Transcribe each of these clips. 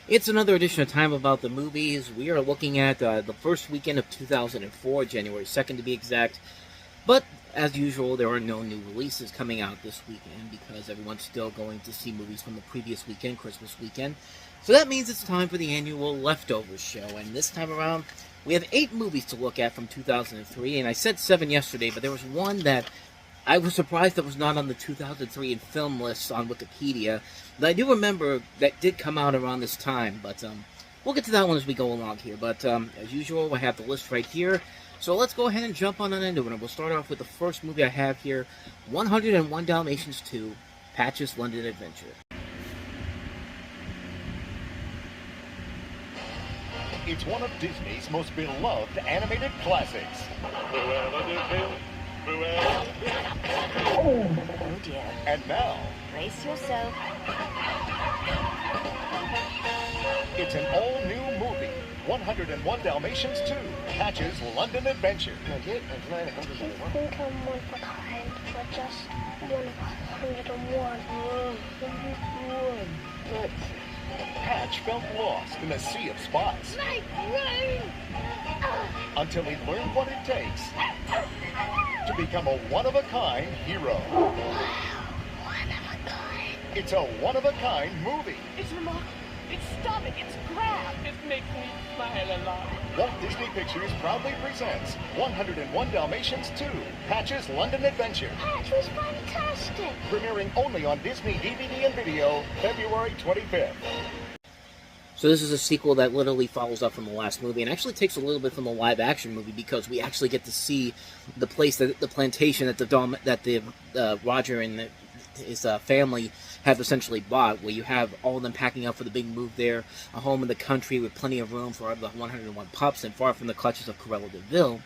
It's another edition of Time About the Movies. We are looking at the first weekend of 2004, January 2nd to be exact. But, as usual, there are no new releases coming out this weekend because everyone's still going to see movies from the previous weekend, Christmas weekend. So that means it's time for the annual Leftovers show, and this time around, we have 8 movies to look at from 2003, and I said 7 yesterday, but there was one that I was surprised that was not on the 2003 in film list on Wikipedia. But I do remember that did come out around this time, but we'll get to that one as we go along here. But as usual, I have the list right here. So let's go ahead and jump on into it. And we'll start off with the first movie I have here, 101 Dalmatians 2, Patch's London Adventure. It's one of Disney's most beloved animated classics. Oh dear. And now, Brace yourself. it's an all-new movie, 101 Dalmatians 2, Patch's London Adventure. I think I'm one of a kind, but just one of 101. Patch felt lost in a sea of spots. Make room! Until he learned what it takes to become a one-of-a-kind hero. One of a kind. It's a one-of-a-kind movie. It's remarkable. It's stunning. It's grand. It makes me smile a lot. Walt Disney Pictures proudly presents 101 Dalmatians 2, Patch's London Adventure. Patch was fantastic. Premiering only on Disney DVD and video, February 25th. So this is a sequel that literally follows up from the last movie and actually takes a little bit from the live-action movie because we actually get to see the place, the plantation that Roger and his family have essentially bought, where you have all of them packing up for the big move there, a home in the country with plenty of room for the 101 pups and far from the clutches of Cruella de Vil.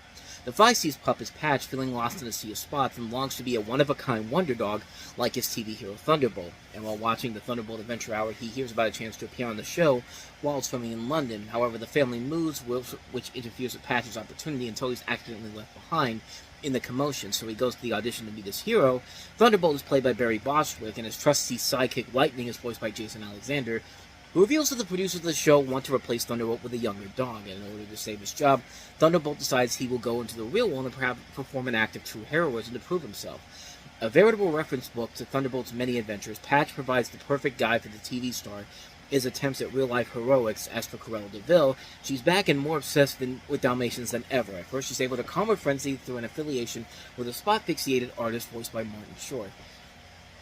The 5C's pup is Patch, feeling lost in a sea of spots, and longs to be a one-of-a-kind wonder dog like his TV hero Thunderbolt. And while watching the Thunderbolt Adventure Hour, he hears about a chance to appear on the show while it's filming in London. However, the family moves, which interferes with Patch's opportunity until he's accidentally left behind in the commotion. So he goes to the audition to meet his hero. Thunderbolt is played by Barry Bostwick, and his trusty sidekick Lightning is voiced by Jason Alexander, who reveals that the producers of the show want to replace Thunderbolt with a younger dog, and in order to save his job, Thunderbolt decides he will go into the real world and perhaps perform an act of true heroism to prove himself. A veritable reference book to Thunderbolt's many adventures, Patch provides the perfect guide for the TV star, his attempts at real-life heroics. As for Cruella de Vil, she's back and more obsessed with Dalmatians than ever. At first, she's able to calm her frenzy through an affiliation with a spot-fixated artist voiced by Martin Short.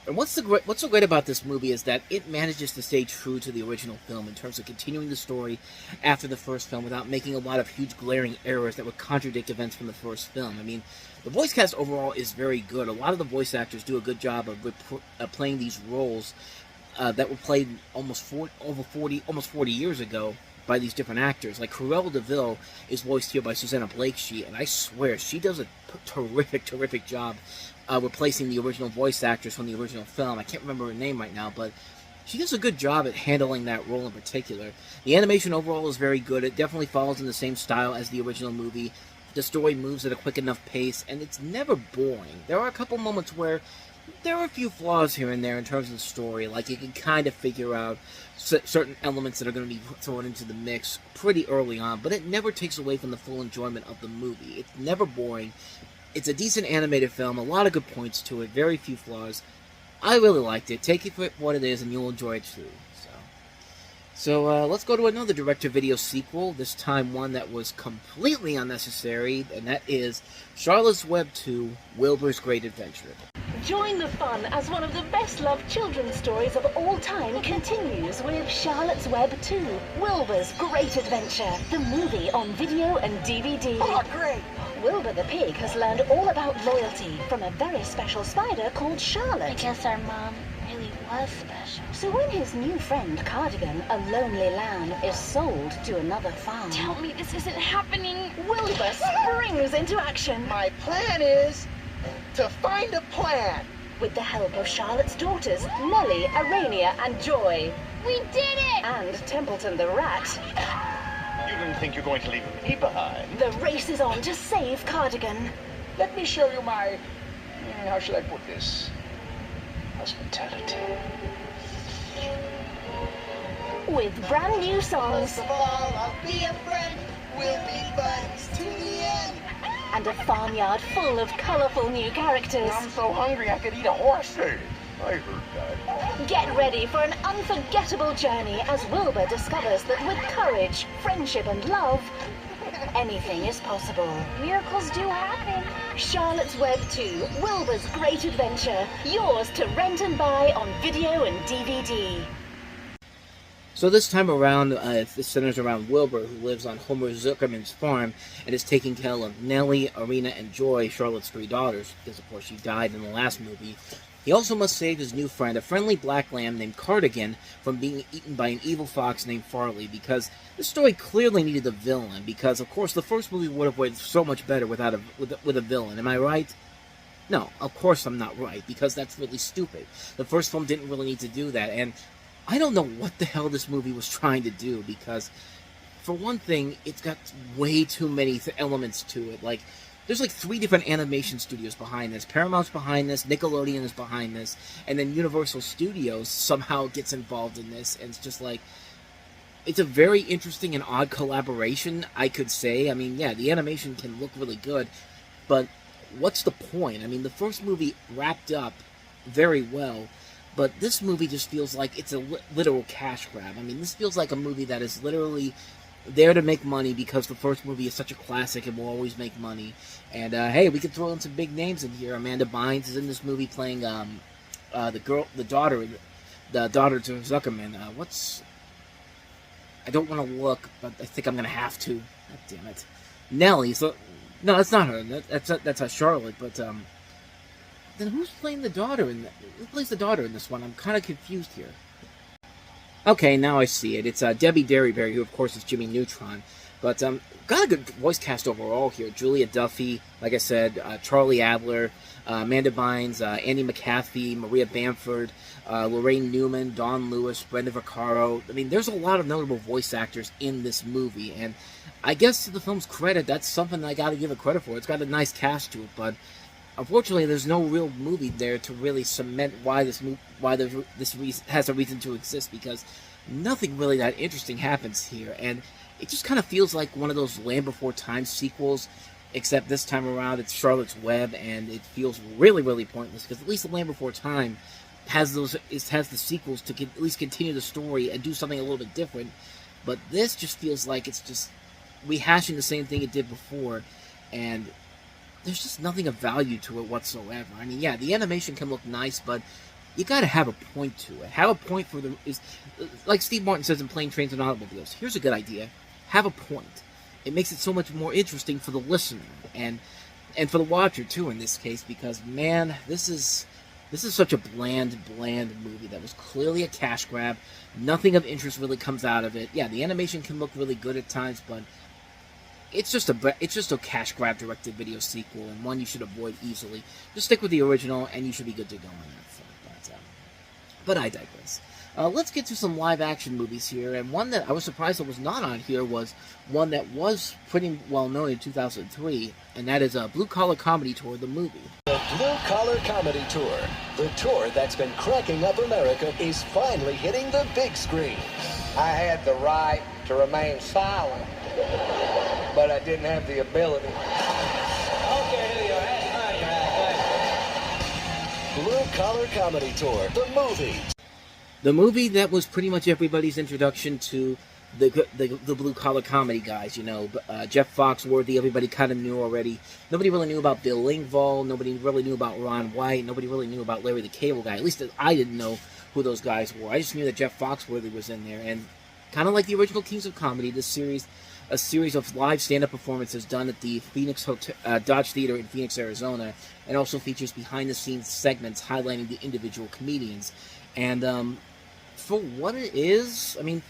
And what's so great about this movie is that it manages to stay true to the original film in terms of continuing the story after the first film without making a lot of huge glaring errors that would contradict events from the first film. I mean, the voice cast overall is very good. A lot of the voice actors do a good job of playing these roles that were played almost 40 years ago by these different actors. Like Cruella de Vil is voiced here by Susanna Blakesheet, and I swear she does a terrific job replacing the original voice actress from the original film. I can't remember her name right now, but she does a good job at handling that role in particular. The animation overall is very good. It definitely follows in the same style as the original movie. The story moves at a quick enough pace, and it's never boring. There are a couple moments where there are a few flaws here and there in terms of the story, like you can kind of figure out certain elements that are going to be thrown into the mix pretty early on, but it never takes away from the full enjoyment of the movie. It's never boring. It's a decent animated film, a lot of good points to it, very few flaws. I really liked it. Take it for what it is, and you'll enjoy it too. So let's go to another direct-to-video sequel, this time one that was completely unnecessary, and that is Charlotte's Web 2, Wilbur's Great Adventure. Join the fun as one of the best-loved children's stories of all time continues with Charlotte's Web 2, Wilbur's Great Adventure, the movie on video and DVD. Oh, great! Wilbur the pig has learned all about loyalty from a very special spider called I Charlotte. guess our mom really was special. So when his new friend Cardigan, a lonely lamb, is sold to another farm, Tell me this isn't happening. Wilbur springs into action. My plan is to find a plan. With the help of Charlotte's daughters, Nellie, Arania, and Joy. We did it! And Templeton the rat. You didn't think you're going to leave me behind? The race is on to save Cardigan. Let me show you my, how should I put this? Hospitality. with brand new songs First of all, I'll be a friend. We'll be buds to the end. and a farmyard full of colourful new characters. I'm so hungry I could eat a horse. Hey, I heard that. Get ready for an unforgettable journey as Wilbur discovers that with courage, friendship and love, anything is possible. Miracles do happen. Charlotte's Web 2, Wilbur's Great Adventure. Yours to rent and buy on video and DVD. So this time around, it centers around Wilbur, who lives on Homer Zuckerman's farm and is taking care of Nellie, Arena, and Joy, Charlotte's 3 daughters, because of course she died in the last movie. He also must save his new friend, a friendly black lamb named Cardigan, from being eaten by an evil fox named Farley, because the story clearly needed a villain, because of course the first movie would have went so much better with a villain. Am I right? No, of course I'm not right, because that's really stupid. The first film didn't really need to do that, and I don't know what the hell this movie was trying to do, because, for one thing, it's got way too many elements to it. Like, there's like 3 different animation studios behind this. Paramount's behind this, Nickelodeon is behind this, and then Universal Studios somehow gets involved in this, and it's just like, it's a very interesting and odd collaboration, I could say. I mean, yeah, the animation can look really good, but what's the point? I mean, the first movie wrapped up very well, but this movie just feels like it's a literal cash grab. I mean, this feels like a movie that is literally there to make money because the first movie is such a classic and will always make money. And, hey, we could throw in some big names in here. Amanda Bynes is in this movie playing the daughter to Zuckerman. I don't want to look, but I think I'm going to have to. God damn it. Nellie. So, no, that's not her. That's a Charlotte, but, then who's playing the daughter in who plays the daughter in this one? I'm kind of confused here. Okay, now I see it. It's Debbie Derryberry, who of course is Jimmy Neutron. But got a good voice cast overall here. Julia Duffy, like I said, Charlie Adler, Amanda Bynes, Andy McCaffey, Maria Bamford, Lorraine Newman, Dawn Lewis, Brenda Vaccaro. I mean, there's a lot of notable voice actors in this movie, and I guess to the film's credit, that's something I got to give it credit for. It's got a nice cast to it, but unfortunately, there's no real movie there to really cement why this has a reason to exist, because nothing really that interesting happens here, and it just kind of feels like one of those Land Before Time sequels, except this time around it's Charlotte's Web, and it feels really, really pointless, because at least the Land Before Time has the sequels to at least continue the story and do something a little bit different, but this just feels like it's just rehashing the same thing it did before, and there's just nothing of value to it whatsoever. I mean, yeah, the animation can look nice, but you gotta have a point to it. Have a point for like Steve Martin says in Plane, Trains, and Automobiles. Here's a good idea. Have a point. It makes it so much more interesting for the listener, and for the watcher, too, in this case, because, man, this is such a bland movie that was clearly a cash grab. Nothing of interest really comes out of it. Yeah, the animation can look really good at times, but it's just a cash grab directed video sequel, and one you should avoid easily. Just stick with the original, and you should be good to go on that front. But I digress. Let's get to some live action movies here, and one that I was surprised that was not on here was one that was pretty well known in 2003, and that is Blue Collar Comedy Tour, the movie. The Blue Collar Comedy Tour, the tour that's been cracking up America, is finally hitting the big screen. I had the right to remain silent, but I didn't have the ability. Okay, Blue Collar Comedy Tour, the movie. The movie that was pretty much everybody's introduction to the blue collar comedy guys. You know, Jeff Foxworthy, everybody kind of knew already. Nobody really knew about Bill Engvall. Nobody really knew about Ron White. Nobody really knew about Larry the Cable Guy. At least I didn't know who those guys were. I just knew that Jeff Foxworthy was in there. And kind of like the original Kings of Comedy, this series, a series of live stand-up performances done at the Phoenix Dodge Theater in Phoenix, Arizona, and also features behind-the-scenes segments highlighting the individual comedians. And for what it is, I mean,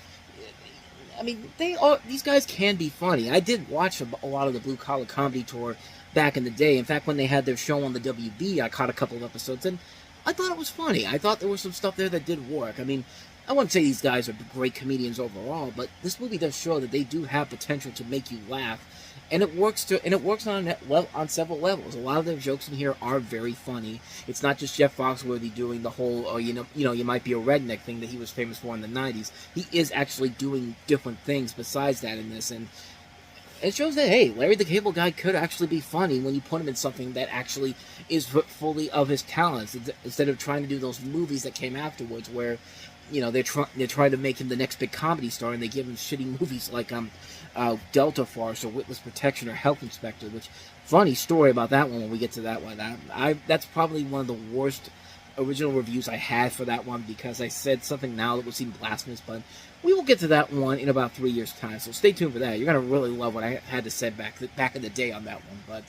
these guys can be funny. I did watch a lot of the Blue Collar Comedy Tour back in the day. In fact, when they had their show on the WB, I caught a couple of episodes, and I thought it was funny. I thought there was some stuff there that did work. I mean, I wouldn't say these guys are great comedians overall, but this movie does show that they do have potential to make you laugh. and it works on several levels. A lot of the jokes in here are very funny. It's not just Jeff Foxworthy doing the whole, oh, you might be a redneck thing that he was famous for in the 90s. He is actually doing different things besides that in this, and it shows that, hey, Larry the Cable Guy could actually be funny when you put him in something that actually is fully of his talents, instead of trying to do those movies that came afterwards where, they're trying to make him the next big comedy star, and they give him shitty movies like Delta Force or Witness Protection or Health Inspector. Which, funny story about that one when we get to that one. That's probably one of the worst original reviews I had for that one, because I said something now that would seem blasphemous, but we will get to that one in about 3 years' time, so stay tuned for that. You're going to really love what I had to say back in the day on that one, but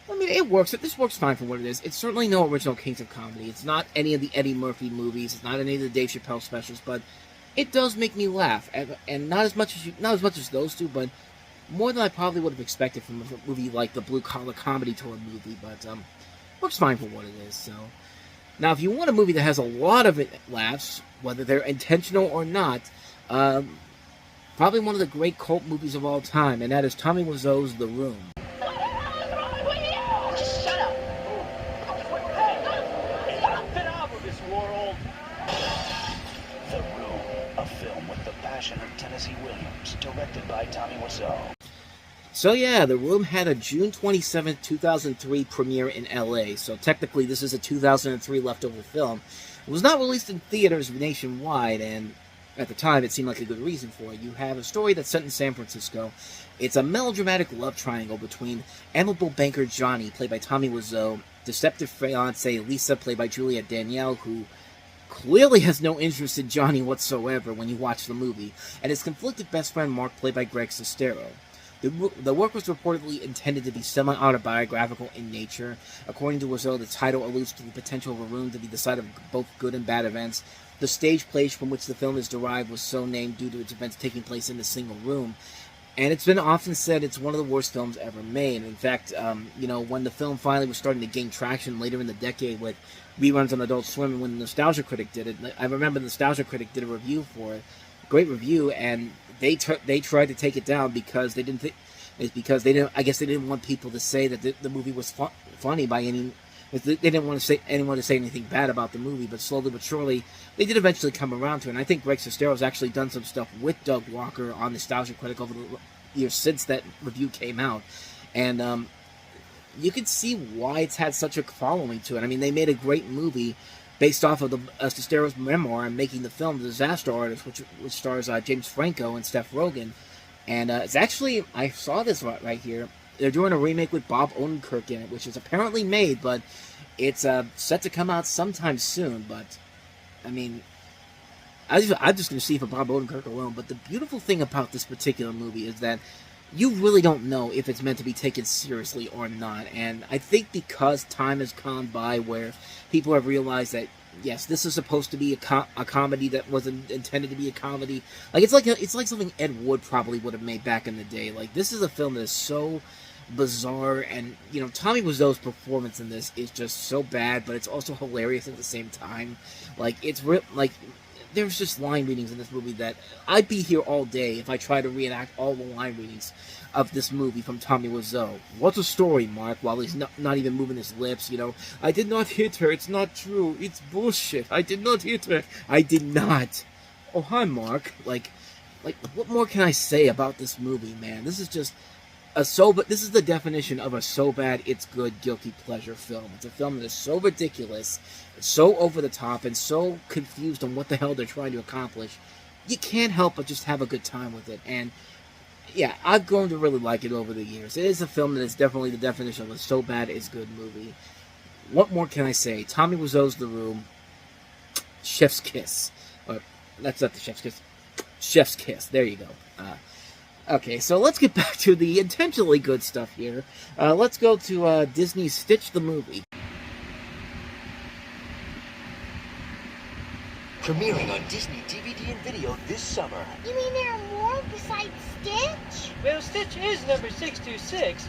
I mean, it works. This works fine for what it is. It's certainly no original Kings of Comedy. It's not any of the Eddie Murphy movies. It's not any of the Dave Chappelle specials, but it does make me laugh, and not as much as those two, but more than I probably would have expected from a movie like the Blue Collar Comedy Tour movie. But works fine for what it is. So now, if you want a movie that has a lot of laughs, whether they're intentional or not, probably one of the great cult movies of all time, and that is Tommy Wiseau's The Room. Just shut up. Hey, get out of this world. The Room, a film with the passion of Tennessee Williams, directed by Tommy Wiseau. So yeah, The Room had a June 27, 2003 premiere in LA, so technically this is a 2003 leftover film. It was not released in theaters nationwide, and at the time it seemed like a good reason for it. You have a story that's set in San Francisco. It's a melodramatic love triangle between amiable banker Johnny, played by Tommy Wiseau, deceptive fiancée Lisa, played by Juliette Danielle, who clearly has no interest in Johnny whatsoever when you watch the movie, and his conflicted best friend Mark, played by Greg Sestero. The work was reportedly intended to be semi-autobiographical in nature. According to Wiseau, the title alludes to the potential of a room to be the site of both good and bad events. The stage place from which the film is derived was so named due to its events taking place in a single room. And it's been often said it's one of the worst films ever made. In fact, when the film finally was starting to gain traction later in the decade with reruns on Adult Swim, and when the Nostalgia Critic did it, I remember the Nostalgia Critic did a review for it, great review, and they tried to take it down because they didn't I guess they didn't want people to say that the movie was funny by any. They didn't want anyone to say anything bad about the movie, but slowly but surely they did eventually come around to it. And I think Greg Sestero's actually done some stuff with Doug Walker on Nostalgia Critic over the years since that review came out, and you can see why it's had such a following to it. I mean, they made a great movie based off of the Sestero's memoir and making the film The Disaster Artist, which stars James Franco and Steph Rogen. And it's actually, I saw this right here, they're doing a remake with Bob Odenkirk in it, which is apparently made, but it's set to come out sometime soon. But, I mean, I'm just going to see it for Bob Odenkirk alone. But the beautiful thing about this particular movie is that you really don't know if it's meant to be taken seriously or not. And I think because time has gone by where people have realized that, yes, this is supposed to be a comedy that wasn't intended to be a comedy. Like, it's like something Ed Wood probably would have made back in the day. Like, this is a film that is so bizarre, and, Tommy Wiseau's performance in this is just so bad, but it's also hilarious at the same time. Like, there's just line readings in this movie that I'd be here all day if I tried to reenact all the line readings of this movie from Tommy Wiseau. What's the story, Mark? While he's not even moving his lips, I did not hit her. It's not true. It's bullshit. I did not hit her. I did not. Oh, hi, Mark. Like, what more can I say about this movie, man? This is just this is the definition of a so bad it's good guilty pleasure film. It's a film that is so ridiculous, so over the top, and so confused on what the hell they're trying to accomplish. You can't help but just have a good time with it. And yeah, I've grown to really like it over the years. It is a film that is definitely the definition of a so bad it's good movie. What more can I say? Tommy Wiseau's The Room. Chef's Kiss. That's not the Chef's Kiss. Chef's Kiss. There you go. Okay, so let's get back to the intentionally good stuff here. Let's go to Disney's Stitch the movie. Premiering on Disney DVD and video this summer. You mean there are more besides Stitch? Well, Stitch is number 626.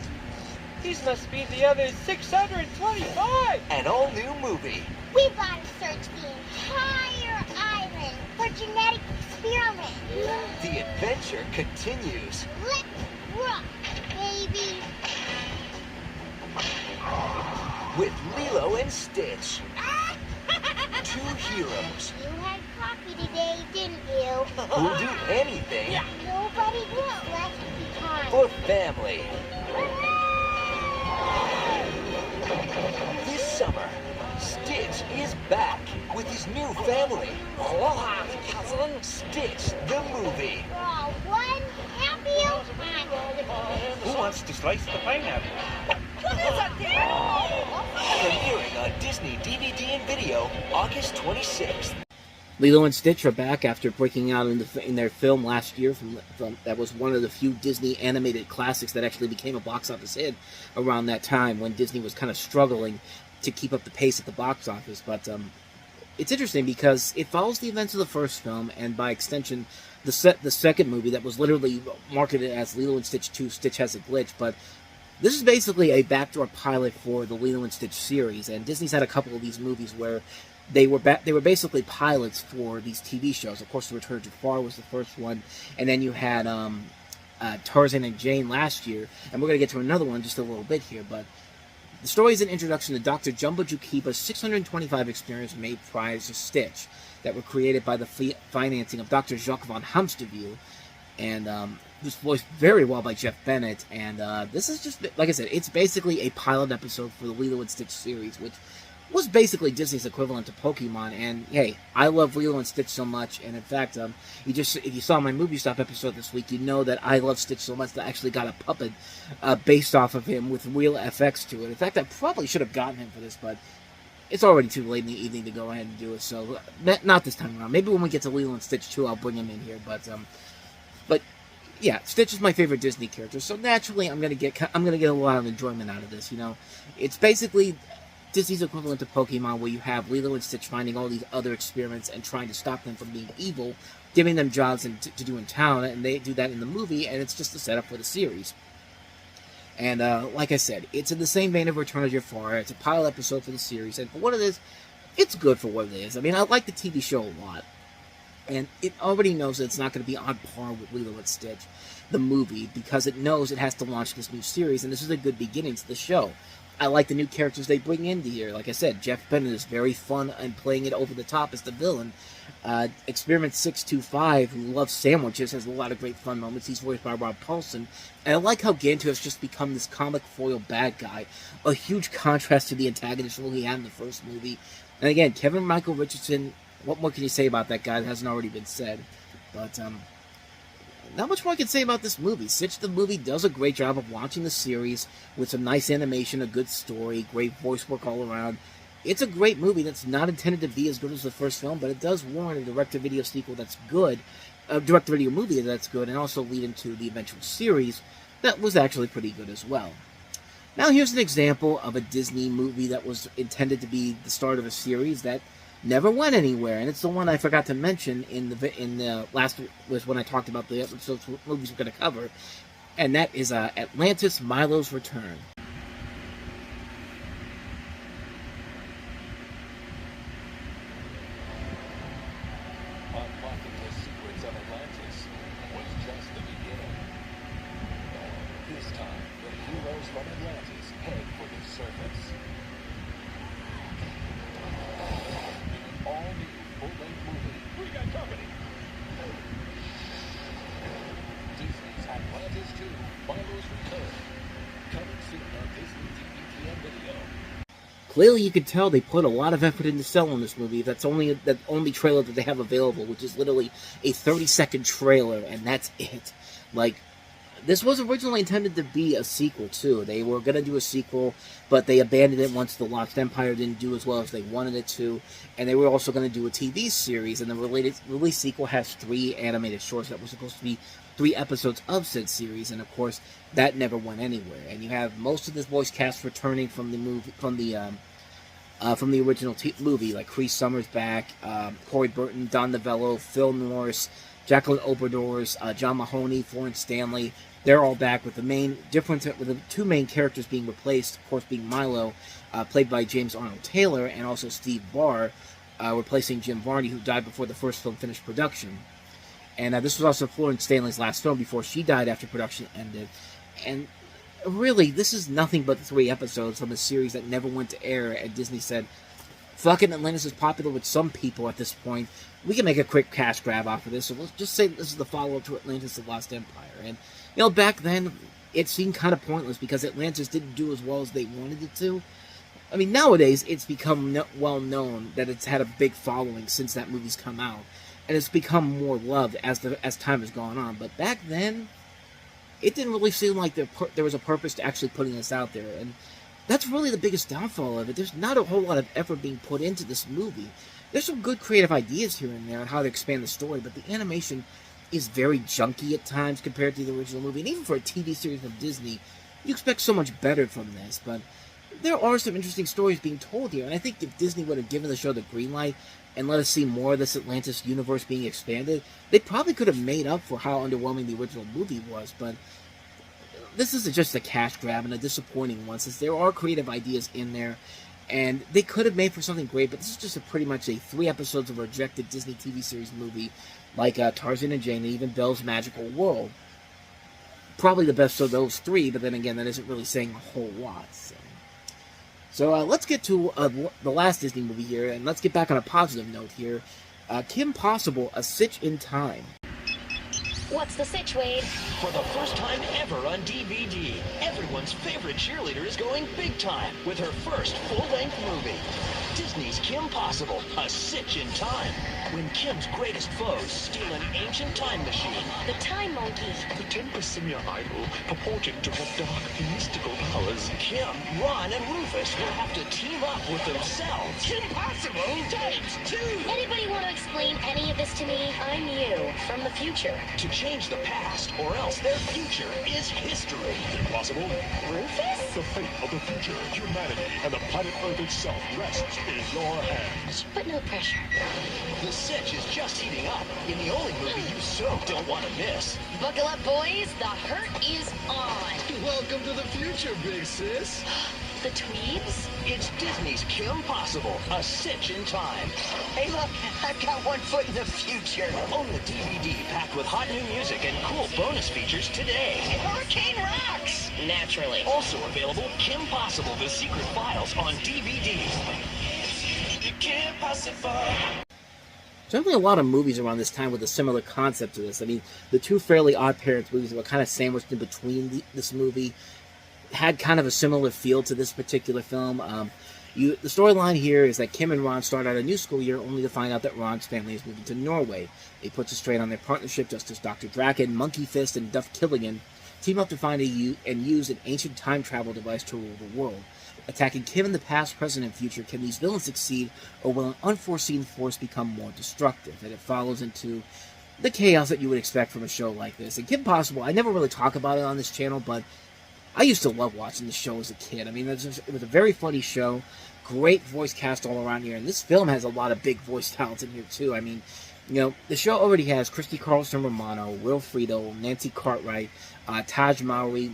These must be the other 625. An all-new movie. We gotta search the entire island for genetic experiments. The adventure continues. Let's rock! and Stitch. Two heroes You had coffee today, didn't you? who'll do anything Nobody gets left behind. for family. This summer, Stitch is back with his new family. Aloha, cousin. Stitch, the movie. We're all one happy old family. Who wants to slice the pineapple? Premiering on Disney DVD and video August 26th. Lilo and Stitch are back after breaking out in their film last year. From that was one of the few Disney animated classics that actually became a box office hit around that time when Disney was kind of struggling to keep up the pace at the box office. But it's interesting because it follows the events of the first film, and by extension, the second movie that was literally marketed as Lilo and Stitch 2: Stitch Has a Glitch. But this is basically a backdoor pilot for the Lilo and Stitch series, and Disney's had a couple of these movies where they were basically pilots for these TV shows. Of course, The Return of Jafar was the first one, and then you had Tarzan and Jane last year, and we're going to get to another one in just a little bit here, but the story is an introduction to Dr. Jumbo Jukiba's 625 experiments made prior to Stitch that were created by the financing of Dr. Jacques von Hamsterville, and was voiced very well by Jeff Bennett. And this is just, like I said, it's basically a pilot episode for the Lilo and Stitch series, which was basically Disney's equivalent to Pokemon. And hey, I love Lilo and Stitch so much, and in fact, if you saw my Movie Stop episode this week, you know that I love Stitch so much that I actually got a puppet based off of him with real FX to it. In fact, I probably should have gotten him for this, but it's already too late in the evening to go ahead and do it, so not this time around. Maybe when we get to Lilo and Stitch 2, I'll bring him in here, but yeah, Stitch is my favorite Disney character, so naturally I'm gonna get a lot of enjoyment out of this. You know, it's basically Disney's equivalent to Pokemon, where you have Lilo and Stitch finding all these other experiments and trying to stop them from being evil, giving them jobs to do in town, and they do that in the movie, and it's just a setup for the series. And like I said, it's in the same vein of Return of Jafar. It's a pilot episode for the series, and for what it is, it's good for what it is. I mean, I like the TV show a lot, and it already knows that it's not going to be on par with Lilo and Stitch, the movie, because it knows it has to launch this new series, and this is a good beginning to the show. I like the new characters they bring into here. Like I said, Jeff Bennett is very fun and playing it over the top as the villain. Experiment 625, who loves sandwiches, has a lot of great fun moments. He's voiced by Rob Paulson. And I like how Gantu has just become this comic foil bad guy. A huge contrast to the antagonist role he had in the first movie. And again, Kevin Michael Richardson, what more can you say about that guy that hasn't already been said? But, not much more I can say about this movie. Sitch the movie does a great job of launching the series with some nice animation, a good story, great voice work all around. It's a great movie that's not intended to be as good as the first film, but it does warrant a direct-to-video sequel that's good, a direct-to-video movie that's good, and also lead into the eventual series that was actually pretty good as well. Now here's an example of a Disney movie that was intended to be the start of a series that never went anywhere, and it's the one I forgot to mention in the last was when I talked about the episodes movies we're going to cover, and that is Atlantis: Milo's Return. Unlocking the secrets of Atlantis was just the beginning. This time, the heroes from Atlantis head for the surface. All-new full-length movie. We got company. Disney's Atlantis 2: Milo's Return. Coming soon on Disney DVD and video. Clearly, you can tell they put a lot of effort into selling this movie. That's only the only trailer that they have available, which is literally a 30-second trailer, and that's it. Like, this was originally intended to be a sequel, too. They were going to do a sequel, but they abandoned it once The Lost Empire didn't do as well as they wanted it to. And they were also going to do a TV series, and the release sequel has 3 animated shorts that were supposed to be 3 episodes of said series, and of course, that never went anywhere. And you have most of this voice cast returning from the movie, from the original movie, like Cree Summers back, Corey Burton, Don Novello, Phil Norris, Jacqueline Oberdors, John Mahoney, Florence Stanley. They're all back, with the 2 main characters being replaced, of course being Milo, played by James Arnold Taylor, and also Steve Barr, replacing Jim Varney, who died before the first film finished production. And this was also Florence Stanley's last film before she died after production ended. And really, this is nothing but 3 episodes from a series that never went to air, and Disney said, fucking Atlantis is popular with some people at this point. We can make a quick cash grab off of this, so let's just say this is the follow-up to Atlantis: The Lost Empire. And, you know, back then, it seemed kind of pointless because Atlantis didn't do as well as they wanted it to. I mean, nowadays, it's become well known that it's had a big following since that movie's come out. And it's become more loved as time has gone on. But back then, it didn't really seem like there was a purpose to actually putting this out there. And that's really the biggest downfall of it. There's not a whole lot of effort being put into this movie. There's some good creative ideas here and there on how to expand the story, but the animation is very junky at times compared to the original movie. And even for a TV series from Disney, you expect so much better from this. But there are some interesting stories being told here. And I think if Disney would have given the show the green light and let us see more of this Atlantis universe being expanded, they probably could have made up for how underwhelming the original movie was. But this is just a cash grab and a disappointing one, since there are creative ideas in there, and they could have made for something great, but this is just pretty much a 3 episodes of a rejected Disney TV series movie, like Tarzan and Jane, and even Belle's Magical World. Probably the best of those 3, but then again, that isn't really saying a whole lot. So let's get to the last Disney movie here, and let's get back on a positive note here. Kim Possible, A Sitch in Time. What's the sitch, Wade? For the first time ever on DVD, everyone's favorite cheerleader is going big time with her first full-length movie. Disney's Kim Possible, A Sitch in Time. When Kim's greatest foes steal an ancient time machine. The Time Monkey. The Tempest Simia idol purported to have dark mystical powers. Kim, Ron, and Rufus will have to team up with themselves. Kim Possible ×2! Anybody want to explain any of this to me? I'm you, from the future. To change the past, or else their future is history. Impossible? Rufus? The fate of the future, humanity, and the planet Earth itself rests in your hands. But no pressure. The Sitch is just heating up in the only movie you so don't want to miss. Buckle up, boys. The hurt is on. Welcome to the future, big sis. The Tweebs? It's Disney's Kim Possible, A Sitch in Time. Hey, look, I've got one foot in the future. Own the DVD packed with hot new music and cool bonus features today. Hurricane rocks! Naturally. Also available, Kim Possible, The Secret Files on DVD. Kim Possible. There's definitely a lot of movies around this time with a similar concept to this. I mean, the 2 Fairly Odd Parents movies were kind of sandwiched in between this movie. Had kind of a similar feel to this particular film. The storyline here is that Kim and Ron start out a new school year only to find out that Ron's family is moving to Norway. They put straight on their partnership just as Dr. Draken, Monkey Fist, and Duff Killigan team up to find and use an ancient time travel device to rule the world. Attacking Kim in the past, present, and future, can these villains succeed, or will an unforeseen force become more destructive? And it follows into the chaos that you would expect from a show like this. And Kim Possible, I never really talk about it on this channel, but I used to love watching the show as a kid. I mean, it was a very funny show, great voice cast all around here, and this film has a lot of big voice talents in here too. I mean, you know, the show already has Christy Carlson Romano, Will Friedle, Nancy Cartwright, Taj Mowry,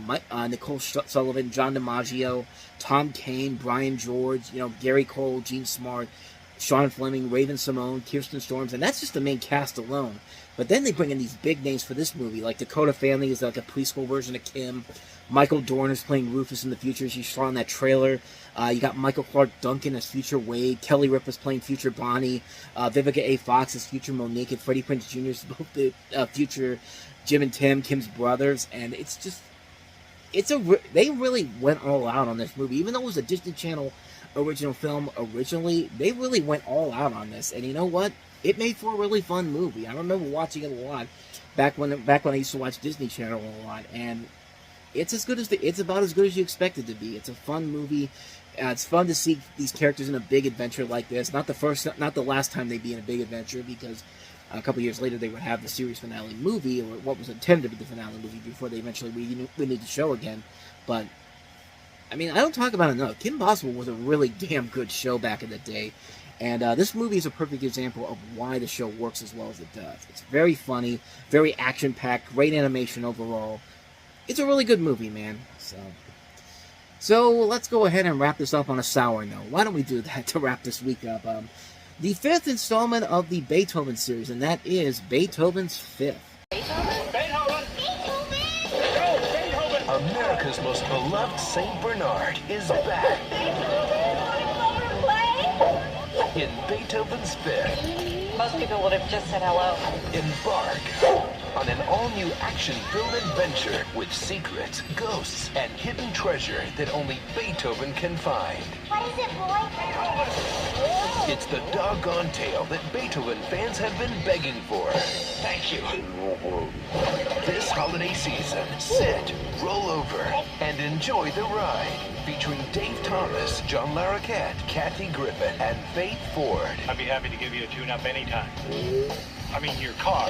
Nicole Sullivan, John DiMaggio, Tom Kane, Brian George, you know, Gary Cole, Gene Smart, Sean Fleming, Raven Simone, Kirsten Storms, and that's just the main cast alone. But then they bring in these big names for this movie, like Dakota Fanning is like a preschool version of Kim. Michael Dorn is playing Rufus in the future, as you saw in that trailer. You got Michael Clark Duncan as future Wade. Kelly Ripa's playing future Bonnie. Vivica A. Fox as future Monique. And Freddie Prinze Jr. is both the future Jim and Tim, Kim's brothers. And it's just... they really went all out on this movie. Even though it was a Disney Channel original film originally, they really went all out on this. And you know what? It made for a really fun movie. I remember watching it a lot back when I used to watch Disney Channel a lot. And it's about as good as you expect it to be. It's a fun movie. It's fun to see these characters in a big adventure like this. Not the last time they'd be in a big adventure, because a couple years later they would have the series finale movie, or what was intended to be the finale movie, before they eventually renewed the show again. But I mean, I don't talk about it enough. Kim Possible was a really damn good show back in the day. And this movie is a perfect example of why the show works as well as it does. It's very funny, very action-packed, great animation overall. It's a really good movie, man. So let's go ahead and wrap this up on a sour note. Why don't we do that to wrap this week up? The 5th installment of the Beethoven series, and that is Beethoven's Fifth. Beethoven? Beethoven! Beethoven! Go, Beethoven! America's most beloved Saint Bernard is back in Beethoven's Fifth. Most people would have just said hello. Embark on an all-new action-filled adventure with secrets, ghosts, and hidden treasure that only Beethoven can find. What is it, boy? It's the doggone tale that Beethoven fans have been begging for. Thank you. This holiday season, sit, roll over, and enjoy the ride. Featuring Dave Thomas, John Larroquette, Kathy Griffin, and Faith Ford. I'd be happy to give you a tune-up anytime. I mean, your car.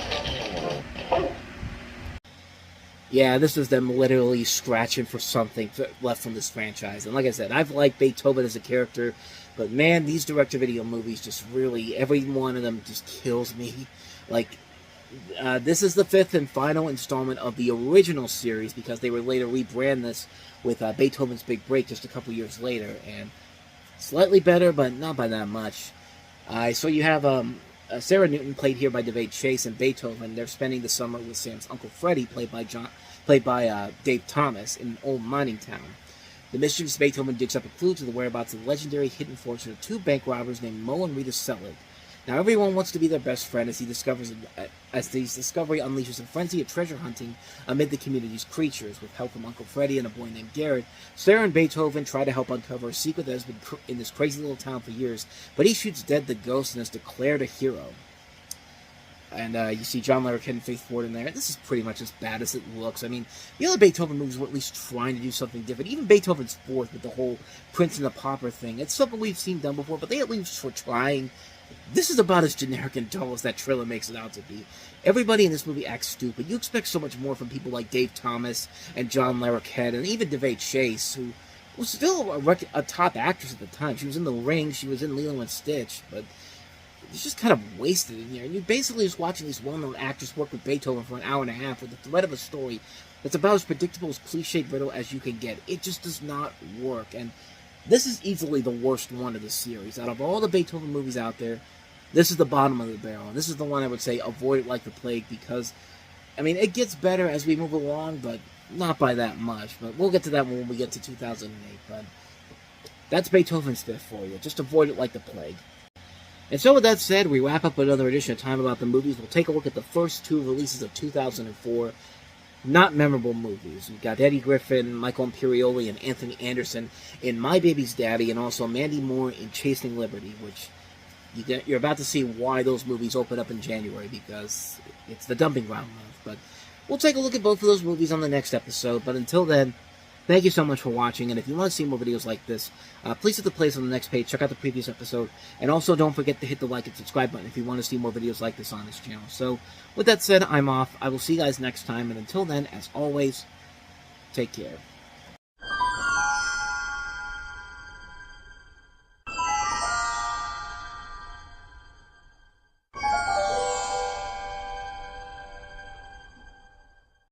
Yeah, this is them literally scratching for something left from this franchise. And like I said, I've liked Beethoven as a character, but man, these direct-to-video movies just really, every one of them just kills me. Like, this is the 5th and final installment of the original series, because they would later rebrand this with Beethoven's Big Break just a couple years later, and slightly better, but not by that much. So you have Sarah Newton, played here by Daveigh Chase, and Beethoven. They're spending the summer with Sam's Uncle Freddie, played by Dave Thomas, in an old mining town. The mischievous Beethoven digs up a clue to the whereabouts of the legendary hidden fortune of 2 bank robbers named Mo and Rita Selig. Now everyone wants to be their best friend as his discovery unleashes a frenzy of treasure hunting amid the community's creatures. With help from Uncle Freddie and a boy named Garrett, Sarah and Beethoven try to help uncover a secret that has been in this crazy little town for years, but he shoots dead the ghost and is declared a hero. And you see John Larroquette and Faith Ford in there. This is pretty much as bad as it looks. I mean, the other Beethoven movies were at least trying to do something different. Even Beethoven's Fourth with the whole Prince and the Pauper thing. It's something we've seen done before, but they at least were trying. This is about as generic and dull as that trailer makes it out to be. Everybody in this movie acts stupid. You expect so much more from people like Dave Thomas and John Larroquette and even Daveigh Chase, who was still a top actress at the time. She was in The Ring, she was in Lilo and Stitch, but it's just kind of wasted in here. And you're basically just watching these well-known actors work with Beethoven for an hour and a half with the thread of a story that's about as predictable as cliched riddle as you can get. It just does not work, and this is easily the worst one of the series. Out of all the Beethoven movies out there, this is the bottom of the barrel. And this is the one I would say avoid it like the plague, because, I mean, it gets better as we move along, but not by that much. But we'll get to that when we get to 2008. But that's Beethoven's Fifth for you. Just avoid it like the plague. And so with that said, we wrap up another edition of Time About the Movies. We'll take a look at the first 2 releases of 2004. Not memorable movies. We've got Eddie Griffin, Michael Imperioli, and Anthony Anderson in My Baby's Daddy, and also Mandy Moore in Chasing Liberty, which you're about to see why those movies open up in January, because it's the dumping ground month. But we'll take a look at both of those movies on the next episode. But until then, thank you so much for watching, and if you want to see more videos like this, please hit the place on the next page, check out the previous episode, and also don't forget to hit the like and subscribe button if you want to see more videos like this on this channel. So, with that said, I'm off. I will see you guys next time, and until then, as always, take care.